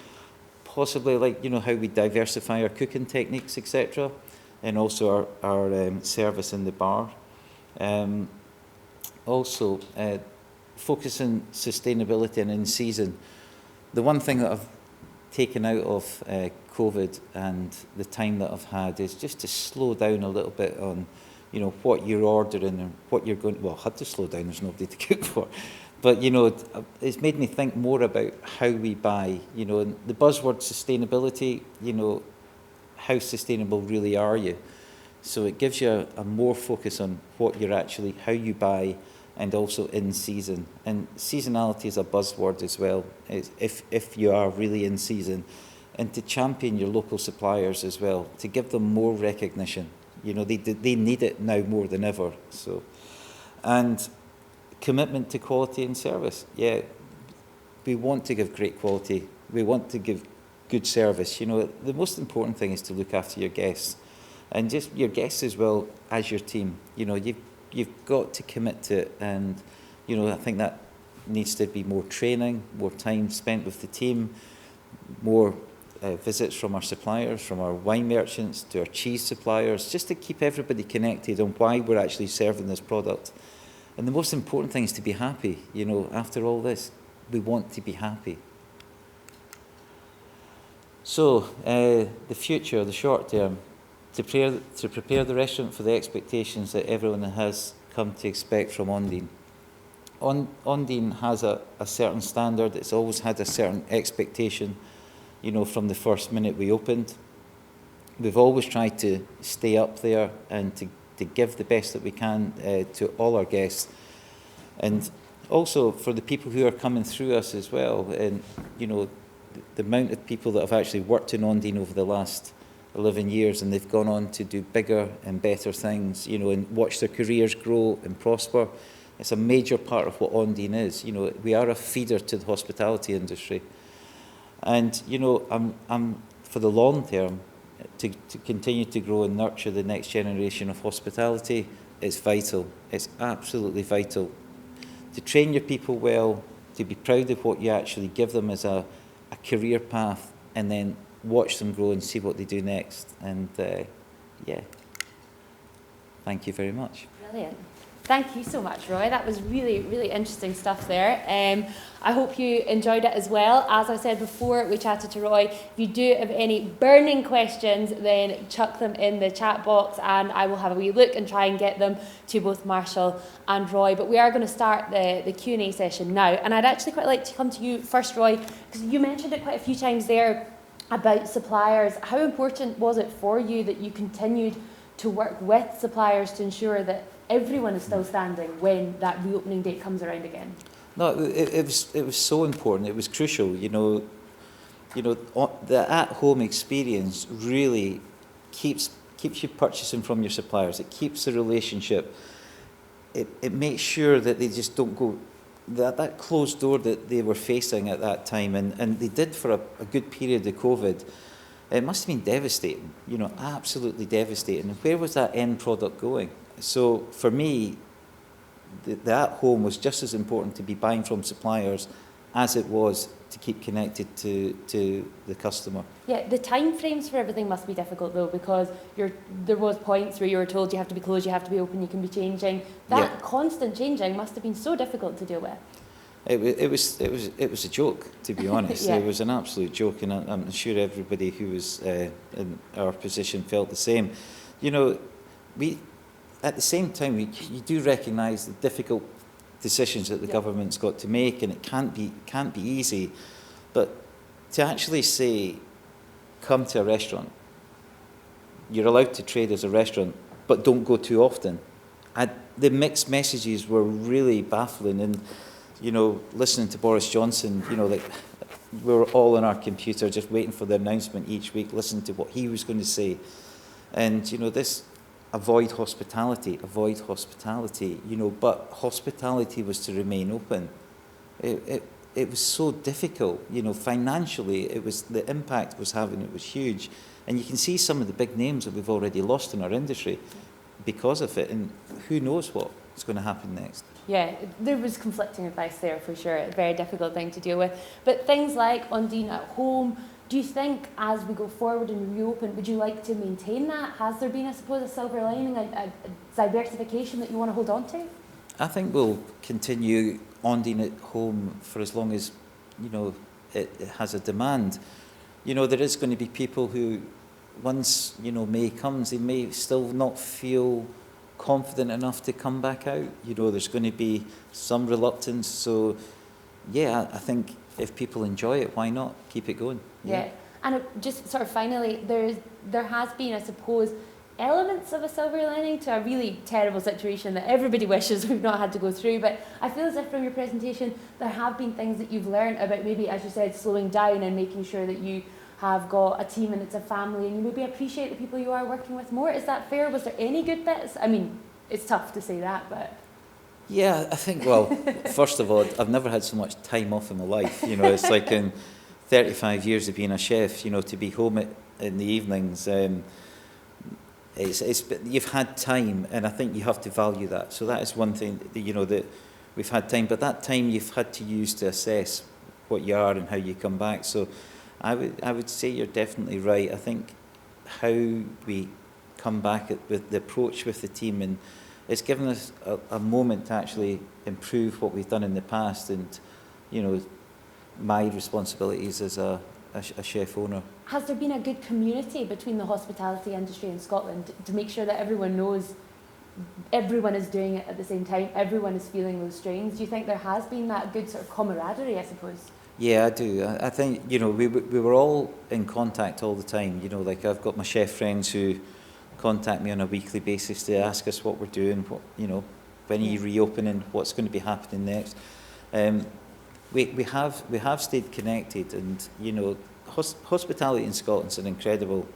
possibly, like, you know, how we diversify our cooking techniques, etc. And also our service in the bar. Also, focus on sustainability and in season. The one thing that I've taken out of COVID and the time that I've had is just to slow down a little bit on, you know, what you're ordering and what you're going. Well, I had to slow down. There's nobody to cook for, but you know, it's made me think more about how we buy. You know, and the buzzword sustainability. You know, how sustainable really are you? So it gives you a more focus on what you're actually, how you buy. And also in season. And seasonality is a buzzword as well, if you are really in season. And to champion your local suppliers as well, to give them more recognition. You know, they need it now more than ever. So, and commitment to quality and service. Yeah, we want to give great quality. We want to give good service. You know, the most important thing is to look after your guests. And just your guests as well as your team. You know, you've got to commit to it, and you know, I think that needs to be more training, more time spent with the team, more visits from our suppliers, from our wine merchants to our cheese suppliers, just to keep everybody connected on why we're actually serving this product. And the most important thing is to be happy. You know, after all this, we want to be happy. So the future, the short term. To prepare the restaurant for the expectations that everyone has come to expect from Ondine. Ondine has a certain standard. It's always had a certain expectation, you know, from the first minute we opened. We've always tried to stay up there and to give the best that we can to all our guests. And also for the people who are coming through us as well. And, you know, the amount of people that have actually worked in Ondine over the last 11 years, and they've gone on to do bigger and better things, you know, and watch their careers grow and prosper. It's a major part of what Ondine is. You know, we are a feeder to the hospitality industry. And, you know, I'm for the long term, to continue to grow and nurture the next generation of hospitality, it's vital. It's absolutely vital. To train your people well, to be proud of what you actually give them as a career path, and then watch them grow and see what they do next. And yeah, thank you very much. Brilliant. Thank you so much, Roy. That was really, really interesting stuff there. I hope you enjoyed it as well. As I said before, we chatted to Roy. If you do have any burning questions, then chuck them in the chat box and I will have a wee look and try and get them to both Marshall and Roy. But we are going to start the Q&A session now. And I'd actually quite like to come to you first, Roy, because you mentioned it quite a few times there about suppliers. How important was it for you that you continued to work with suppliers to ensure that everyone is still standing when that reopening date comes around again? No, it was so important. It was crucial. The at-home experience really keeps you purchasing from your suppliers. It keeps the relationship. It makes sure that they just don't go that closed door that they were facing at that time, and they did for a good period of COVID. It must have been devastating. Absolutely devastating. And where was that end product going? So for me, the at-home was just as important to be buying from suppliers as it was to keep connected to the customer. Yeah, the time frames for everything must be difficult though, because there was points where you were told you have to be closed, you have to be open, you can be changing. That constant changing must have been so difficult to deal with. It was a joke, to be honest. Yeah. It was an absolute joke, and I'm sure everybody who was in our position felt the same. We at the same time you do recognise the difficult decisions that the government's got to make, and it can't be easy. But to actually say, come to a restaurant, you're allowed to trade as a restaurant, but don't go too often. The mixed messages were really baffling, and listening to Boris Johnson, we were all on our computer just waiting for the announcement each week, listening to what he was going to say, and this. Avoid hospitality, but hospitality was to remain open. It was so difficult, financially, the impact it was having, it was huge. And you can see some of the big names that we've already lost in our industry because of it, and who knows what's going to happen next. Yeah, there was conflicting advice there for sure, a very difficult thing to deal with. But things like Ondine at home, do you think as we go forward and reopen, would you like to maintain that? Has there been, I suppose, a silver lining, a diversification that you want to hold on to? I think we'll continue Ondine at home for as long as, it has a demand. There is going to be people who, once, May comes, they may still not feel confident enough to come back out. There's going to be some reluctance. So, yeah, I think if people enjoy it, why not keep it going? Yeah. And just sort of finally, there has been, I suppose, elements of a silver lining to a really terrible situation that everybody wishes we've not had to go through. But I feel as if from your presentation, there have been things that you've learned about maybe, as you said, slowing down and making sure that you have got a team and it's a family, and you maybe appreciate the people you are working with more. Is that fair? Was there any good bits? I mean, it's tough to say that, but... Yeah, I think, well, first of all, I've never had so much time off in my life. It's like in 35 years of being a chef, to be home in the evenings, you've had time, and I think you have to value that. So that is one thing, that we've had time, but that time you've had to use to assess what you are and how you come back. So I would say you're definitely right. I think how we come back with the approach with the team, and it's given us a moment to actually improve what we've done in the past, and my responsibilities as a chef owner. Has there been a good community between the hospitality industry in Scotland to make sure that everyone knows everyone is doing it at the same time, everyone is feeling those strains? Do you think there has been that good sort of camaraderie, I suppose? Yeah, I do. I think, we were all in contact all the time. Like I've got my chef friends who contact me on a weekly basis to ask us what we're doing, when are you reopening, what's going to be happening next. We have stayed connected, and hospitality in Scotland's an incredible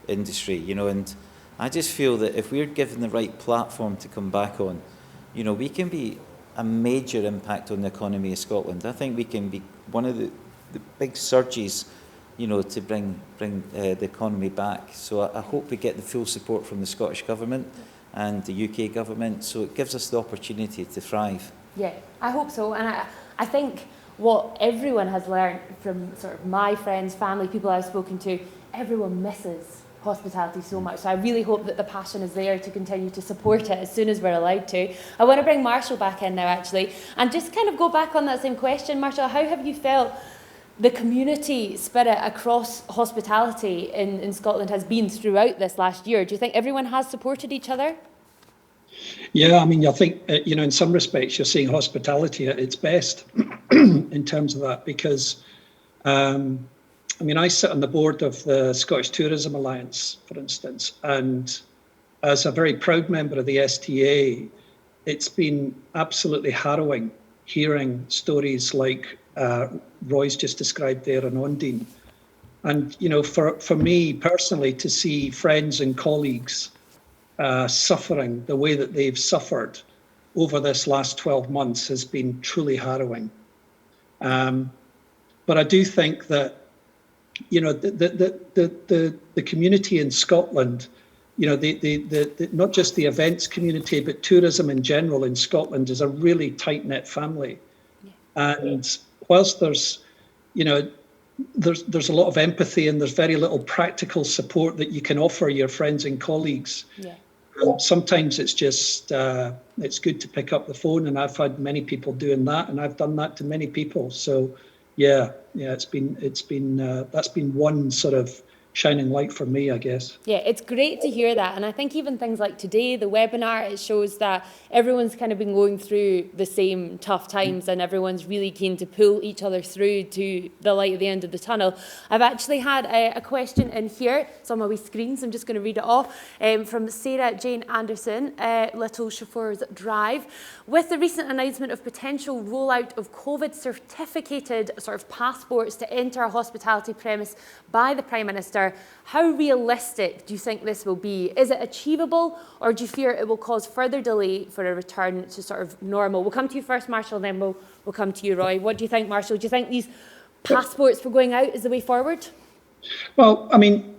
industry, and I just feel that if we're given the right platform to come back on, we can be a major impact on the economy of Scotland. I think we can be one of the big surges, to bring the economy back. So I hope we get the full support from the Scottish Government and the UK Government, so it gives us the opportunity to thrive. Yeah, I hope so. And I think what everyone has learned from sort of my friends, family, people I've spoken to, everyone misses hospitality so much. So I really hope that the passion is there to continue to support it as soon as we're allowed to. I want to bring Marshall back in now, actually, and just kind of go back on that same question. Marshall, how have you felt the community spirit across hospitality in Scotland has been throughout this last year? Do you think everyone has supported each other? Yeah, I mean, I think, in some respects, you're seeing hospitality at its best in terms of that, because, I sit on the board of the Scottish Tourism Alliance, for instance, and as a very proud member of the STA, it's been absolutely harrowing hearing stories like Roy's just described there in Ondine. And, you know, for me personally, to see friends and colleagues suffering the way that they've suffered over this last 12 months has been truly harrowing. But I do think that, you know, the community in Scotland, you know, not just the events community, but tourism in general in Scotland is a really tight-knit family. Yeah. And whilst there's, you know, there's a lot of empathy and there's very little practical support that you can offer your friends and colleagues. Yeah. Sometimes it's just, it's good to pick up the phone, and I've had many people doing that, and I've done that to many people. So yeah, that's been one sort of shining light for me, I guess. Yeah, it's great to hear that. And I think even things like today, the webinar, it shows that everyone's kind of been going through the same tough times and everyone's really keen to pull each other through to the light at the end of the tunnel. I've actually had a question in here. It's on my wee screen, so I'm just going to read it off, from Sarah Jane Anderson, Little Chauffeurs Drive. With the recent announcement of potential rollout of COVID certificated sort of passports to enter a hospitality premise by the Prime Minister, how realistic do you think this will be? Is it achievable, or do you fear it will cause further delay for a return to sort of normal? We'll come to you first, Marshall, then we'll come to you, Roy. What do you think, Marshall? Do you think these passports for going out is the way forward? Well, I mean,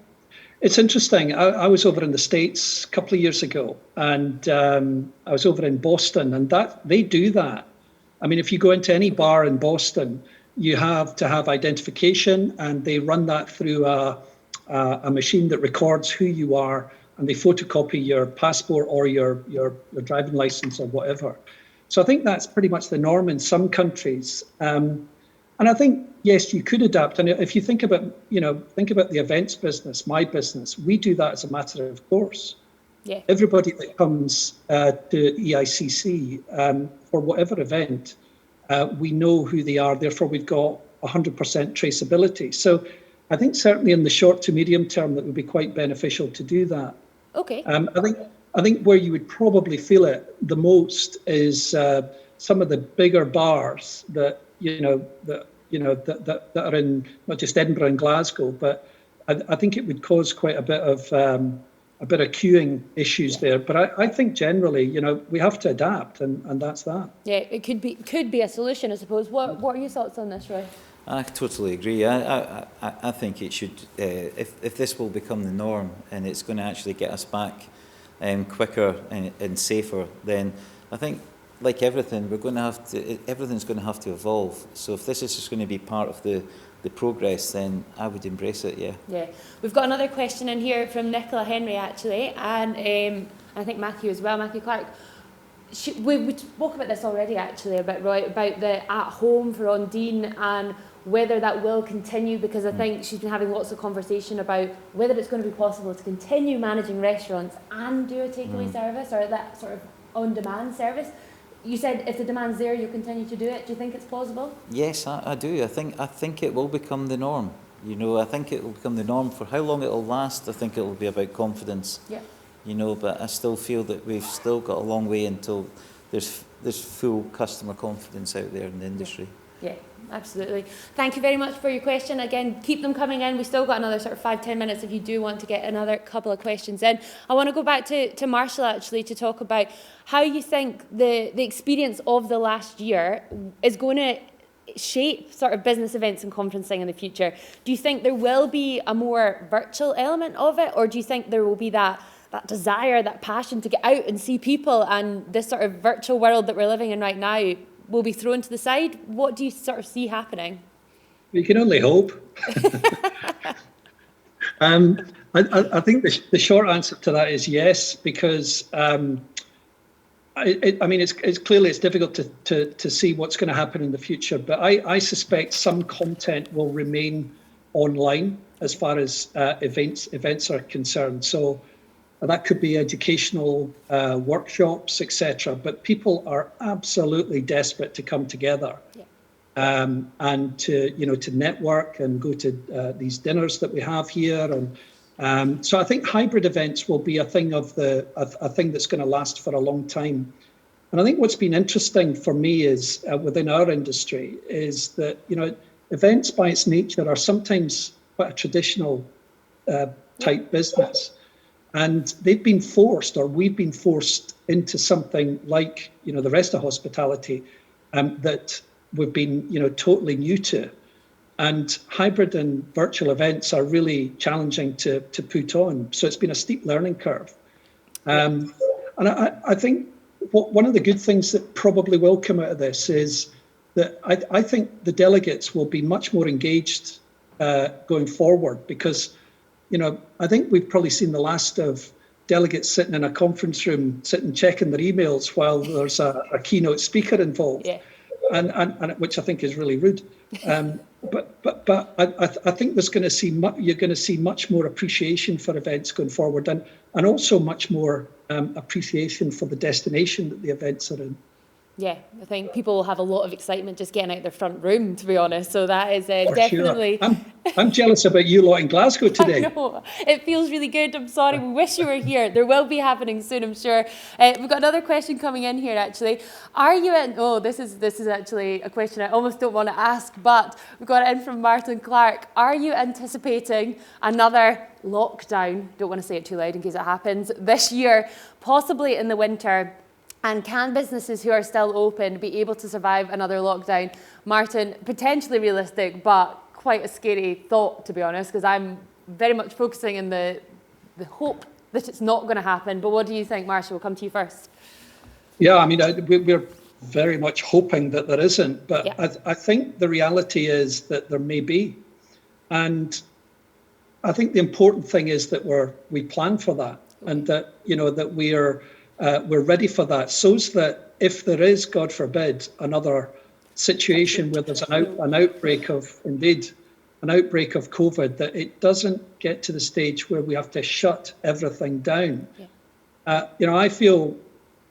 it's interesting. I was over in the States a couple of years ago, and I was over in Boston, and they do that. I mean, if you go into any bar in Boston, you have to have identification, and they run that through a machine that records who you are, and they photocopy your passport or your driving license or whatever. So I think that's pretty much the norm in some countries. And I think, yes, you could adapt. And if you think about the events business, my business, we do that as a matter of course. Yeah. Everybody that comes to EICC for whatever event, we know who they are. Therefore, we've got 100% traceability. So I think certainly in the short to medium term, that would be quite beneficial to do that. Okay. I think where you would probably feel it the most is some of the bigger bars that are in not just Edinburgh and Glasgow, but I think it would cause quite a bit of queuing issues there. But I think generally, you know, we have to adapt, and that's that. Yeah, it could be a solution, I suppose. What are your thoughts on this, Roy? I totally agree. I think it should, if this will become the norm and it's going to actually get us back quicker and safer, then I think, like everything, everything's going to have to evolve. So if this is just going to be part of the progress, then I would embrace it, yeah. Yeah. We've got another question in here from Nicola Henry, actually, and I think Matthew as well, Matthew Clark. We spoke about this already, actually, about the at-home for Ondine and whether that will continue, because I think she's been having lots of conversation about whether it's going to be possible to continue managing restaurants and do a takeaway service, or that sort of on-demand service. You said if the demand's there, you'll continue to do it. Do you think it's plausible? Yes, I do. I think it will become the norm. You know, I think it will become the norm. For how long it will last, I think it will be about confidence. Yeah. You know, but I still feel that we've still got a long way until there's full customer confidence out there in the industry. Yeah, absolutely. Thank you very much for your question. Again, keep them coming in. We've still got another sort of 5-10 minutes if you do want to get another couple of questions in. I want to go back to Marshall, actually, to talk about how you think the experience of the last year is going to shape sort of business events and conferencing in the future. Do you think there will be a more virtual element of it, or do you think there will be that desire, that passion to get out and see people, and this sort of virtual world that we're living in right now will be thrown to the side? What do you sort of see happening? You can only hope. I think the short answer to that is yes, because it's clearly difficult to see what's going to happen in the future, but I suspect some content will remain online as far as events are concerned. So that could be educational workshops, etc. But people are absolutely desperate to come together, and to network and go to these dinners that we have here. And so I think hybrid events will be a thing that's going to last for a long time. And I think what's been interesting for me is within our industry is that, events by its nature are sometimes quite a traditional type business. And they've been forced, or we've been forced into something like, the rest of hospitality that we've been, totally new to. And hybrid and virtual events are really challenging to put on. So it's been a steep learning curve. And I think one of the good things that probably will come out of this is that I think the delegates will be much more engaged going forward, because, I think we've probably seen the last of delegates sitting in a conference room, sitting checking their emails while there's a keynote speaker involved, and which I think is really rude. But I think there's going to see you're going to see much more appreciation for events going forward, and also much more appreciation for the destination that the events are in. Yeah, I think people will have a lot of excitement just getting out their front room, to be honest. So that is definitely... Sure. I'm jealous about you lot in Glasgow today. I know. It feels really good. I'm sorry. We wish you were here. There will be happening soon, I'm sure. We've got another question coming in here, actually. Are you in... Oh, this is actually a question I almost don't want to ask, but we've got it in from Martin Clark. Are you anticipating another lockdown? Don't want to say it too loud in case it happens this year, possibly in the winter? And can businesses who are still open be able to survive another lockdown? Martin, potentially realistic, but quite a scary thought, to be honest, because I'm very much focusing on the hope that it's not going to happen. But what do you think, Marshall? We'll come to you first. Yeah, I mean, we're very much hoping that there isn't. But yeah. I think the reality is that there may be. And I think the important thing is that we plan for that, and that, that we're ready for that, so that if there is, God forbid, another situation where there's an outbreak of COVID, that it doesn't get to the stage where we have to shut everything down. Yeah. I feel,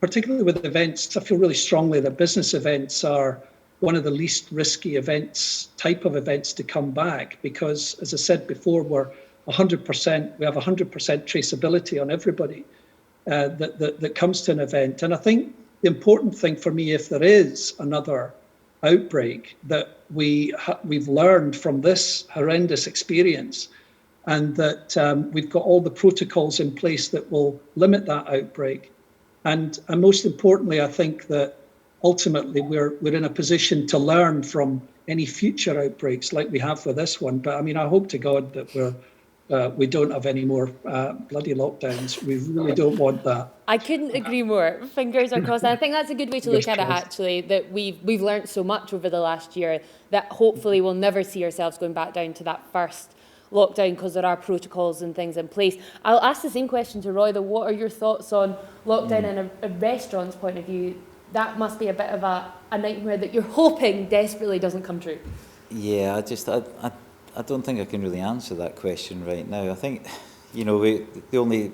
particularly with events, I feel really strongly that business events are one of the least risky type of events to come back, because, as I said before, we have 100% traceability on everybody that comes to an event. And I think the important thing for me, if there is another outbreak, that we've learned from this horrendous experience, and that we've got all the protocols in place that will limit that outbreak. And most importantly, I think that ultimately we're in a position to learn from any future outbreaks like we have with this one. But I mean, I hope to God that we don't have any more bloody lockdowns. We really don't want that. I couldn't agree more. Fingers are crossed. And I think that's a good way to look at it, actually, that we've learned so much over the last year that hopefully we'll never see ourselves going back down to that first lockdown, because there are protocols and things in place. I'll ask the same question to Roy, though. What are your thoughts on lockdown in a restaurant's point of view? That must be a bit of a nightmare that you're hoping desperately doesn't come true. Yeah, I don't think I can really answer that question right now. I think, the only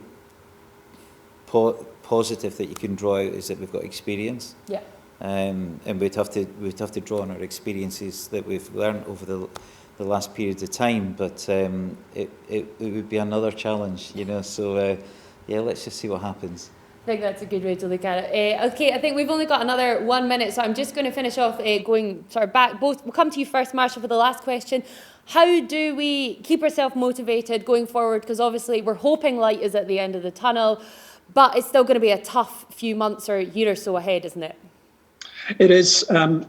positive that you can draw out is that we've got experience. Yeah. And we'd have to draw on our experiences that we've learned over the last period of time. But it would be another challenge, So let's just see what happens. I think that's a good way to look at it. Okay, I think we've only got another 1 minute, so I'm just going to finish off going sort of back. We'll come to you first, Marshall, for the last question. How do we keep ourselves motivated going forward? Because obviously we're hoping light is at the end of the tunnel, but it's still going to be a tough few months or year or so ahead, isn't it? It is. I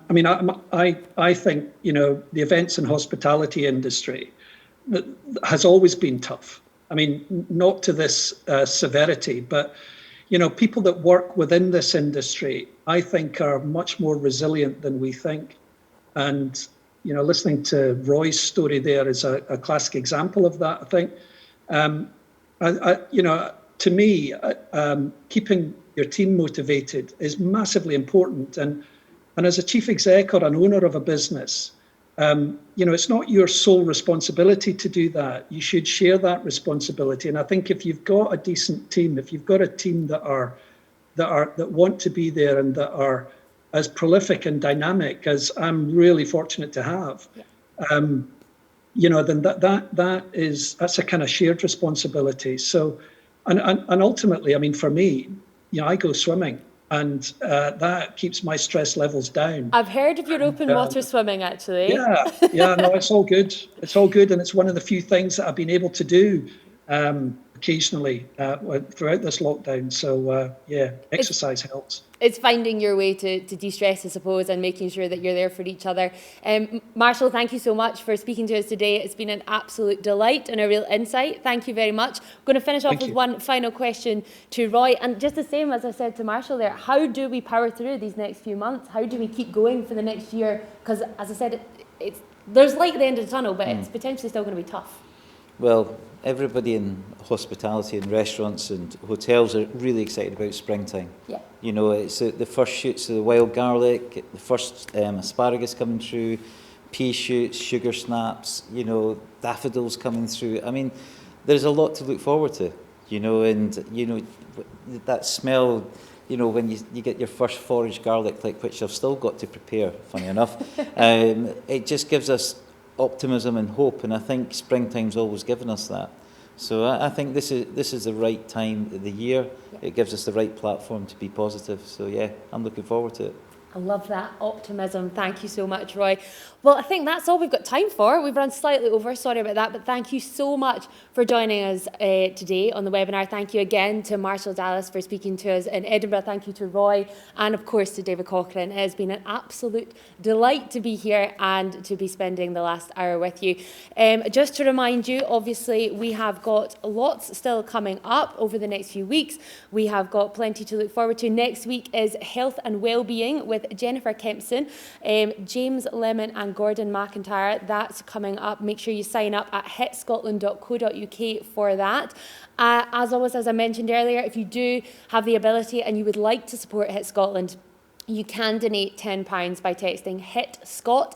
think, the events and hospitality industry has always been tough. I mean, not to this severity, but people that work within this industry, I think, are much more resilient than we think. And, listening to Roy's story there is a classic example of that, I think. To me, keeping your team motivated is massively important. And as a chief exec or an owner of a business, it's not your sole responsibility to do that. You should share that responsibility. And I think if you've got a decent team, if you've got a team that want to be there and that are as prolific and dynamic as I'm really fortunate to have, then that's a kind of shared responsibility. So, and ultimately, I mean, for me, I go swimming. and that keeps my stress levels down. I've heard of your open water swimming, actually. Yeah, no, it's all good. It's all good, and it's one of the few things that I've been able to do occasionally throughout this lockdown. So yeah, exercise helps. It's finding your way to de-stress, I suppose, and making sure that you're there for each other. Marshall, thank you so much for speaking to us today. It's been an absolute delight and a real insight. Thank you very much. I'm going to finish off with one final question to Roy. And just the same as I said to Marshall there, how do we power through these next few months? How do we keep going for the next year? Because, as I said, there's light at the end of the tunnel, but it's potentially still going to be tough. Well, everybody in hospitality and restaurants and hotels are really excited about springtime. Yeah. You know, it's the first shoots of the wild garlic, the first asparagus coming through, pea shoots, sugar snaps, you know, daffodils coming through. I mean, there's a lot to look forward to, you know, and, you know, that smell, you know, when you get your first foraged garlic, like which I've still got to prepare, funny enough, it just gives us optimism and hope, and I think springtime's always given us that. So I think this is the right time of the year. It gives us the right platform to be positive. So yeah, I'm looking forward to it. I love that optimism. Thank you so much, Roy. Well, I think that's all we've got time for. We've run slightly over, sorry about that, but thank you so much for joining us today on the webinar. Thank you again to Marshall Dallas for speaking to us in Edinburgh. Thank you to Roy and, of course, to David Cochrane. It has been an absolute delight to be here and to be spending the last hour with you. Just to remind you, obviously, we have got lots still coming up over the next few weeks. We have got plenty to look forward to. Next week is Health and Wellbeing with Jennifer Kempson, James Lemon and Gordon McIntyre. That's coming up. Make sure you sign up at hitscotland.co.uk for that. As always, as I mentioned earlier, if you do have the ability and you would like to support Hit Scotland, you can donate £10 by texting HITSCOT,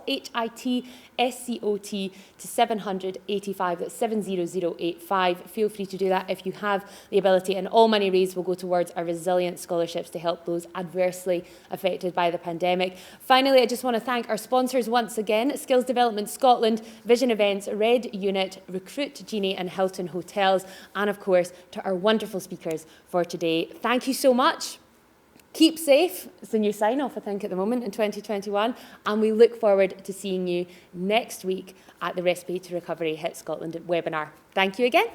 HITSCOT, to 785, that's 70085. Feel free to do that if you have the ability, and all money raised will go towards our resilient scholarships to help those adversely affected by the pandemic. Finally, I just want to thank our sponsors once again, Skills Development Scotland, Vision Events, Red Unit, Recruit Genie and Hilton Hotels, and of course to our wonderful speakers for today. Thank you so much. Keep safe. It's the new sign-off, I think, at the moment in 2021. And we look forward to seeing you next week at the Recipe to Recovery Hit Scotland webinar. Thank you again.